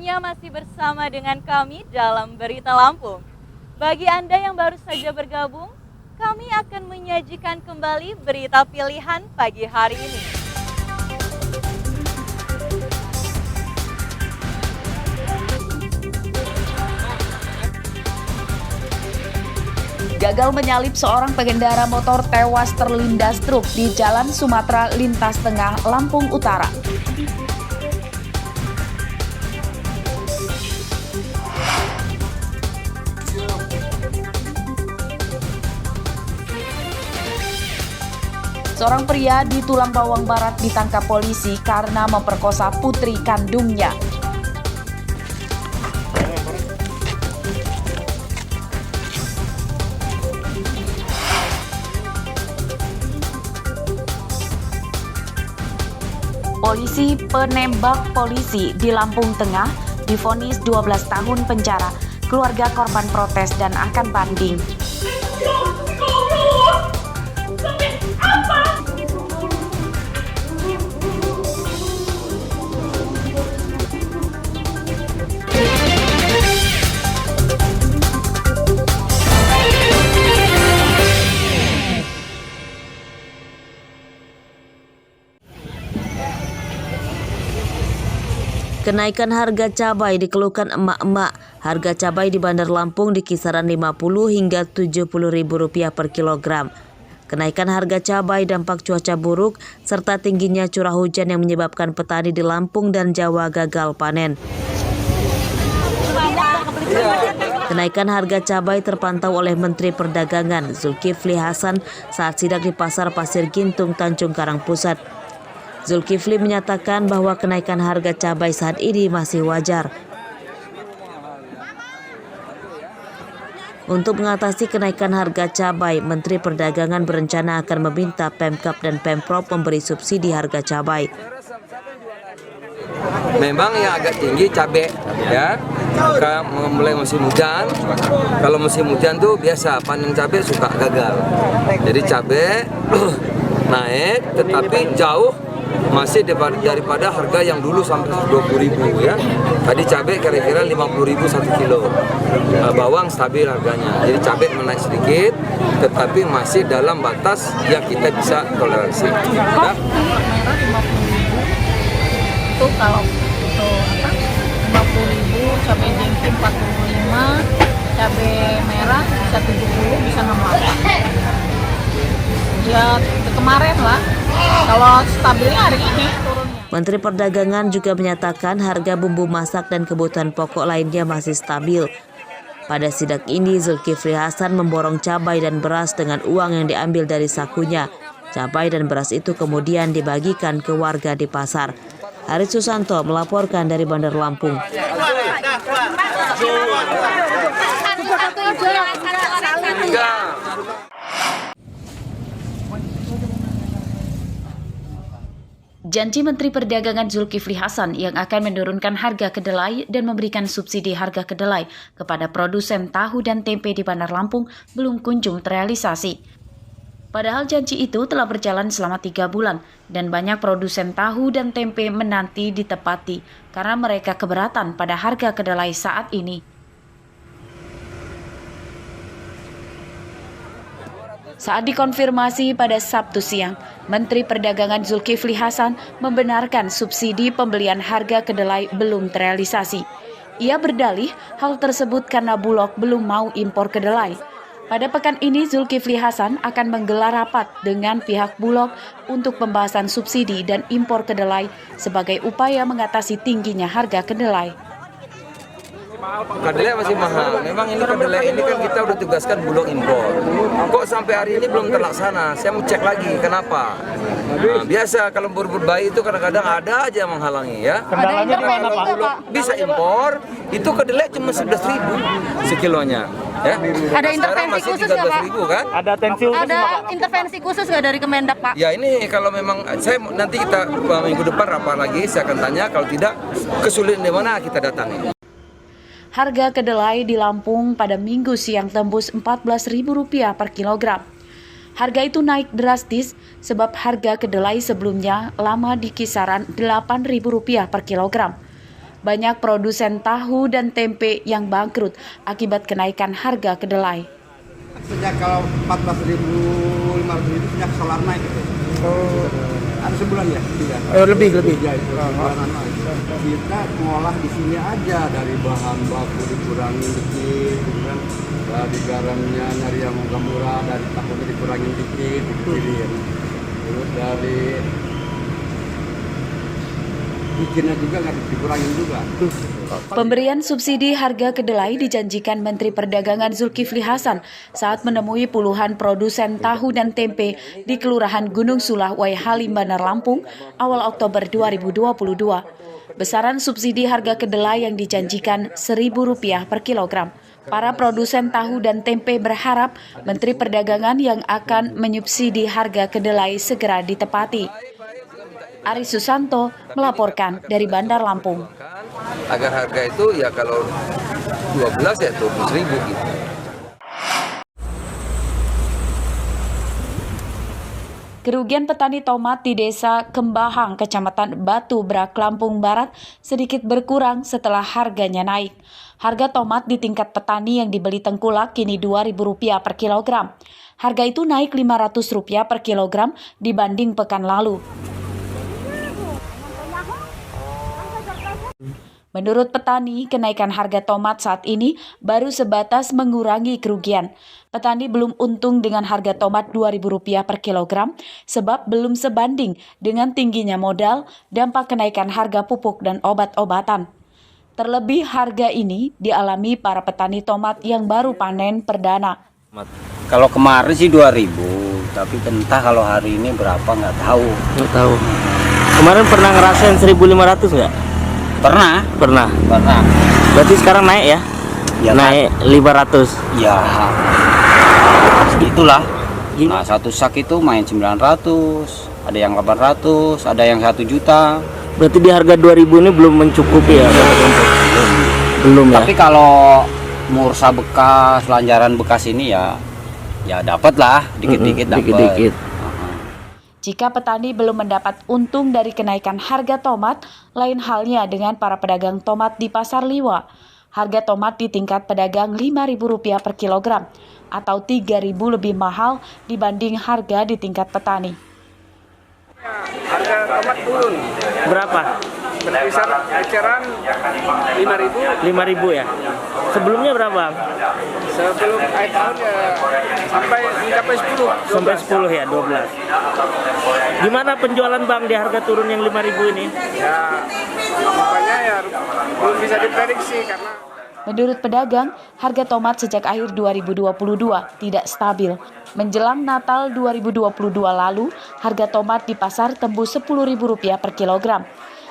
semuanya, masih bersama dengan kami dalam Berita Lampung. Bagi Anda yang baru saja bergabung, kami akan menyajikan kembali berita pilihan pagi hari ini. Gagal menyalip seorang pengendara motor tewas terlindas truk di Jalan Sumatera Lintas Tengah, Lampung Utara. Seorang pria di Tulang Bawang Barat ditangkap polisi karena memperkosa putri kandungnya. Polisi penembak polisi di Lampung Tengah divonis 12 tahun penjara. Keluarga korban protes dan akan banding. Kenaikan harga cabai dikeluhkan emak-emak. Harga cabai di Bandar Lampung di kisaran 50 hingga 70 ribu rupiah per kilogram. Kenaikan harga cabai dampak cuaca buruk serta tingginya curah hujan yang menyebabkan petani di Lampung dan Jawa gagal panen. Kenaikan harga cabai terpantau oleh Menteri Perdagangan Zulkifli Hasan saat sidak di Pasar Pasir Gintung, Tanjung Karang Pusat. Zulkifli menyatakan bahwa kenaikan harga cabai saat ini masih wajar. Untuk mengatasi kenaikan harga cabai, Menteri Perdagangan berencana akan meminta Pemkab dan Pemprov memberi subsidi harga cabai. Memang yang agak tinggi cabai, ya. Mulai musim hujan. Kalau musim hujan tuh biasa panen cabai suka gagal. Jadi cabai naik, tetapi jauh masih daripada harga yang dulu sampai 20.000 ya. Tadi cabai kira-kira 50.000 1 kilo. Bawang stabil harganya. Jadi cabai menaik sedikit, tetapi masih dalam batas yang kita bisa toleransi. Ya. Itu kalau itu apa 50.000, cabai jengki 45, cabai merah bisa 70, bisa 68. Ya kemarin lah, kalau stabilnya hari ini turunnya. Menteri Perdagangan juga menyatakan harga bumbu masak dan kebutuhan pokok lainnya masih stabil. Pada sidak ini, Zulkifli Hasan memborong cabai dan beras dengan uang yang diambil dari sakunya. Cabai dan beras itu kemudian dibagikan ke warga di pasar. Haris Susanto melaporkan dari Bandar Lampung. Janji Menteri Perdagangan Zulkifli Hasan yang akan menurunkan harga kedelai dan memberikan subsidi harga kedelai kepada produsen tahu dan tempe di Bandar Lampung belum kunjung terrealisasi. Padahal janji itu telah berjalan selama 3 bulan dan banyak produsen tahu dan tempe menanti ditepati karena mereka keberatan pada harga kedelai saat ini. Saat dikonfirmasi pada Sabtu siang, Menteri Perdagangan Zulkifli Hasan membenarkan subsidi pembelian harga kedelai belum terrealisasi. Ia berdalih hal tersebut karena Bulog belum mau impor kedelai. Pada pekan ini, Zulkifli Hasan akan menggelar rapat dengan pihak Bulog untuk pembahasan subsidi dan impor kedelai sebagai upaya mengatasi tingginya harga kedelai. Kedelai masih mahal. Memang ini kedelai ini kan kita udah tugaskan Bulog impor. Kok sampai hari ini belum terlaksana? Saya mau cek lagi kenapa. Nah, biasa kalau berburu bayi itu kadang-kadang ada aja yang menghalangi ya. Kendalanya di mana, Pak? Bulog bisa impor, itu kedelai cuma 11.000 sekilonya. Ya. Ada intervensi khusus nggak, Pak? Kan? Ada intervensi khusus nggak dari Kemendak, Pak? Ya ini kalau memang saya nanti kita minggu depan rapat lagi, saya akan tanya. Kalau tidak kesulitan di mana kita datangi. Harga kedelai di Lampung pada Minggu siang tembus Rp14.000 per kilogram. Harga itu naik drastis sebab harga kedelai sebelumnya lama di kisaran Rp8.000 per kilogram. Banyak produsen tahu dan tempe yang bangkrut akibat kenaikan harga kedelai. Sejak kalau 14.500 sejak solar naik gitu. Oh. Ada sebulan ya? Iya. Lebih. Ya, itu bulanan naik. Kita ngolah di sini aja, dari bahan baku dikurangin dikit, gitu kan. Dari garamnya nyari yang murah, dari tahunya dikurangin dikit, dikecilin. Terus dari bikinnya juga nggak dikurangin juga. Pemberian subsidi harga kedelai dijanjikan Menteri Perdagangan Zulkifli Hasan saat menemui puluhan produsen tahu dan tempe di Kelurahan Gunung Sulah, Waihalim, Bandar Lampung awal Oktober 2022. Besaran subsidi harga kedelai yang dijanjikan Rp1.000 per kilogram. Para produsen tahu dan tempe berharap Menteri Perdagangan yang akan menyubsidi harga kedelai segera ditepati. Aris Susanto melaporkan dari Bandar Lampung. Agar harga itu ya kalau 12 ya 12.000 gitu. Kerugian petani tomat di Desa Kembahang, Kecamatan Batu Brak, Lampung Barat sedikit berkurang setelah harganya naik. Harga tomat di tingkat petani yang dibeli tengkulak kini Rp2.000 per kilogram. Harga itu naik Rp500 per kilogram dibanding pekan lalu. Menurut petani, kenaikan harga tomat saat ini baru sebatas mengurangi kerugian. Petani belum untung dengan harga tomat Rp2.000 per kilogram sebab belum sebanding dengan tingginya modal, dampak kenaikan harga pupuk dan obat-obatan. Terlebih harga ini dialami para petani tomat yang baru panen perdana. Kalau kemarin sih 2.000, tapi entah kalau hari ini berapa nggak tahu. Nggak tahu. Kemarin pernah ngerasain 1.500 nggak? Pernah. Berarti sekarang naik ya? Ya naik 500. Ya, segitulah. Nah, satu sak itu main 900, ada yang 800, ada yang 1 juta. Berarti di harga 2.000 ini belum mencukupi ya? Belum ya? Tapi kalau mursa bekas, lanjaran bekas ini ya dapat lah, dikit-dikit dapat. Dikit-dikit. Jika petani belum mendapat untung dari kenaikan harga tomat, lain halnya dengan para pedagang tomat di Pasar Liwa. Harga tomat di tingkat pedagang Rp5.000 per kilogram atau Rp3.000 lebih mahal dibanding harga di tingkat petani. Harga tomat turun. Berapa? Berkisar eceran 5.000. 5.000 ya? Sebelumnya berapa? Sebelum akhir tahun ya sampai mencapai 10. Sampai 10 ya, 12. Gimana penjualan Bang di harga turun yang 5.000 ini? Ya, makanya ya belum bisa diprediksi karena Menurut pedagang, harga tomat sejak akhir 2022 tidak stabil. Menjelang Natal 2022 lalu, harga tomat di pasar tembus Rp10.000 per kilogram.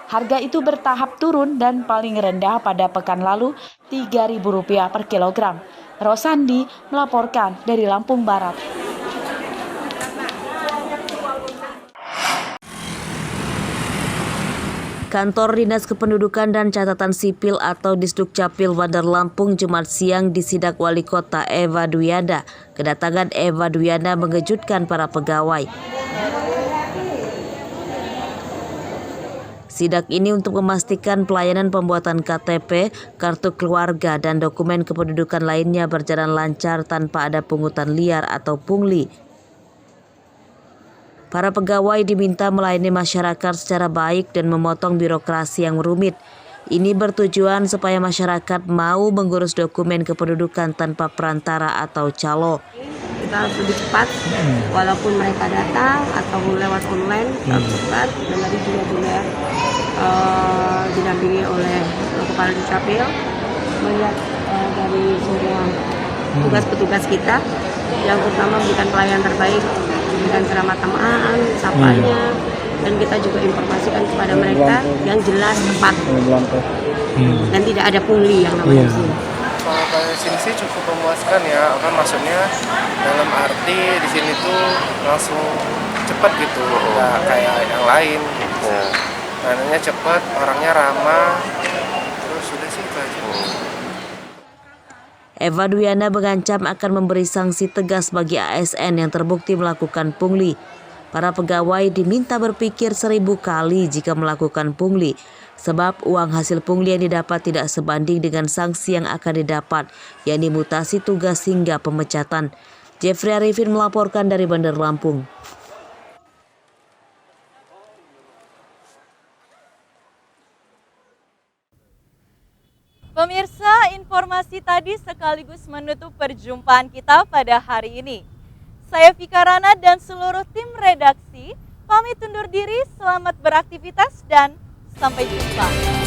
Harga itu bertahap turun dan paling rendah pada pekan lalu Rp3.000 per kilogram. Rosandi melaporkan dari Lampung Barat. Kantor Dinas Kependudukan dan Catatan Sipil atau Disdukcapil Bandar Lampung Jumat siang disidak Wali Kota Eva Duyanda. Kedatangan Eva Duyanda mengejutkan para pegawai. Sidak ini untuk memastikan pelayanan pembuatan KTP, kartu keluarga, dan dokumen kependudukan lainnya berjalan lancar tanpa ada pungutan liar atau pungli. Para pegawai diminta melayani masyarakat secara baik dan memotong birokrasi yang rumit. Ini bertujuan supaya masyarakat mau mengurus dokumen kependudukan tanpa perantara atau calo. Kita harus lebih cepat, walaupun mereka datang atau lewat online, harus cepat. Dan tadi juga didampingi oleh Kepala Dukcapil, melihat dari semua tugas-petugas kita yang utama memberikan pelayanan terbaik, memberikan keramah-tamahan, sapanya, dan kita juga informasikan kepada mereka yang jelas, tepat, dan tidak ada pungli yang namanya di sini. Kalau dari sini sih cukup memuaskan ya, maksudnya dalam arti di sini tuh langsung cepat gitu, nggak kayak yang lain. Nananya cepat, orangnya ramah, terus sudah sih itu aja. Eva Duyanda mengancam akan memberi sanksi tegas bagi ASN yang terbukti melakukan pungli. Para pegawai diminta berpikir 1000 kali jika melakukan pungli. sebab uang hasil pungli yang didapat tidak sebanding dengan sanksi yang akan didapat, yakni mutasi tugas hingga pemecatan. Jeffrey Arifin melaporkan dari Bandar Lampung. Pemirsa, informasi tadi sekaligus menutup perjumpaan kita pada hari ini. Saya Vika Rana dan seluruh tim redaksi pamit undur diri, selamat beraktivitas dan sampai jumpa.